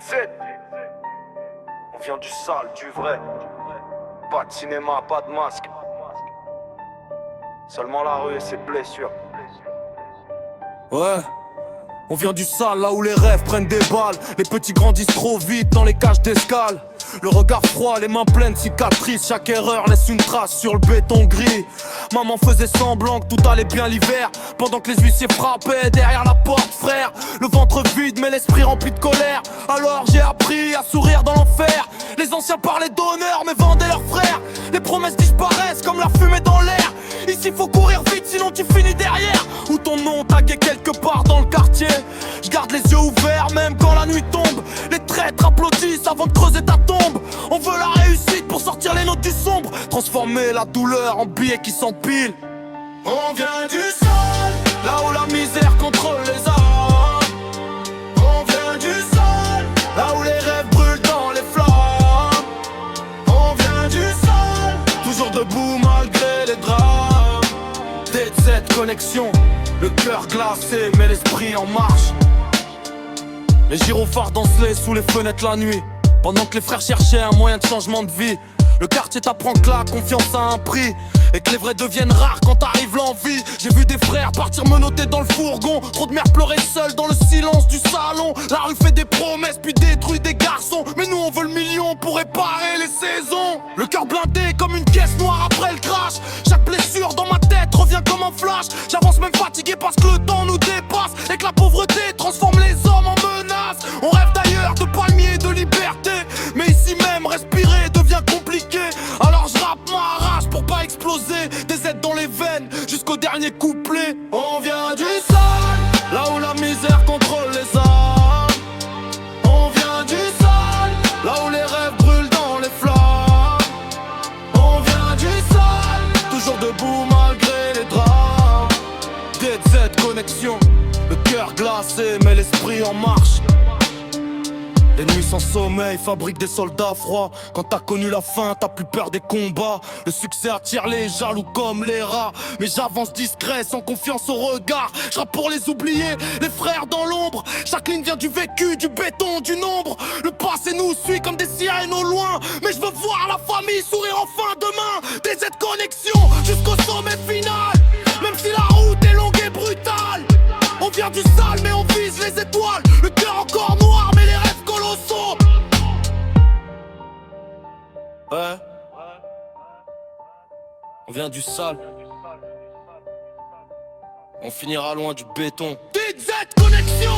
DZ. On vient du sale, du vrai. Pas de cinéma, pas de masque. Seulement la rue et ses blessures. Ouais, on vient du sale, là où les rêves prennent des balles. Les petits grandissent trop vite dans les cages d'escale. Le regard froid, les mains pleines de cicatrices. Chaque erreur laisse une trace sur le béton gris. Maman faisait semblant que tout allait bien l'hiver, pendant que les huissiers frappaient derrière la porte, frère. Le ventre vide mais l'esprit rempli de colère. Alors j'ai appris à sourire dans l'enfer. Les anciens parlaient d'honneur mais vendaient leurs frères. Les promesses disparaissent comme la fumée dans l'air. Ici faut courir vite sinon tu finis derrière. Ou ton nom tagué quelque part dans le quartier. Je garde les yeux ouverts même quand la nuit tombe. Les traîtres applaudissent avant de creuser ta tombe. On veut la réussite pour sortir les notes du sombre. Transformer la douleur en billets qui s'empilent. On vient du sol, là où la misère contrôle les âmes. On vient du sol, là où les rêves brûlent dans les flammes. On vient du sol, toujours debout malgré les drames. DZ connexion, le cœur glacé mais l'esprit en marche. Les gyrophares dansent sous les fenêtres la nuit, pendant que les frères cherchaient un moyen de changement de vie. Le quartier t'apprend que la confiance a un prix, et que les vrais deviennent rares quand arrive l'envie. J'ai vu des frères partir menottés dans le fourgon, trop de mères pleurer seules dans le silence du salon. La rue fait des promesses puis détruit des garçons, mais nous on veut le million pour réparer les saisons. Le cœur blindé comme une caisse noire après le crash. Chaque blessure dans ma tête revient comme un flash. J'avance même fatigué parce que le temps nous dépasse, et que la pauvreté transforme les hommes en menaces. On rêve d'ailleurs, de palmiers, de liberté, mais ici même respirer devient compliqué. Alors je rappe ma rage pour pas exploser, des aides dans les veines jusqu'au dernier couplet. On vient du sol, là où la misère contrôle les âmes. On vient du sol, là où les rêves brûlent dans les flammes. On vient du sol, toujours debout malgré les drames. DZ connexion, le cœur glacé mais l'esprit en marche. Les nuits sans sommeil fabriquent des soldats froids. Quand t'as connu la faim, t'as plus peur des combats. Le succès attire les jaloux comme les rats. Mais j'avance discret, sans confiance au regard. J'rappe pour les oublier, les frères dans l'ombre. Chaque ligne vient du vécu, du béton, du nombre. Le passé nous suit comme des sirènes au loin. Mais je veux voir la famille sourire enfin demain. Des aides connexion jusqu'au sommet final. Même si la route est longue et brutale. On vient du sale mais on vise les étoiles. Le cœur encore noir mais les rêves colossaux. Ouais. On vient du sale. On finira loin du béton. DZ connexion.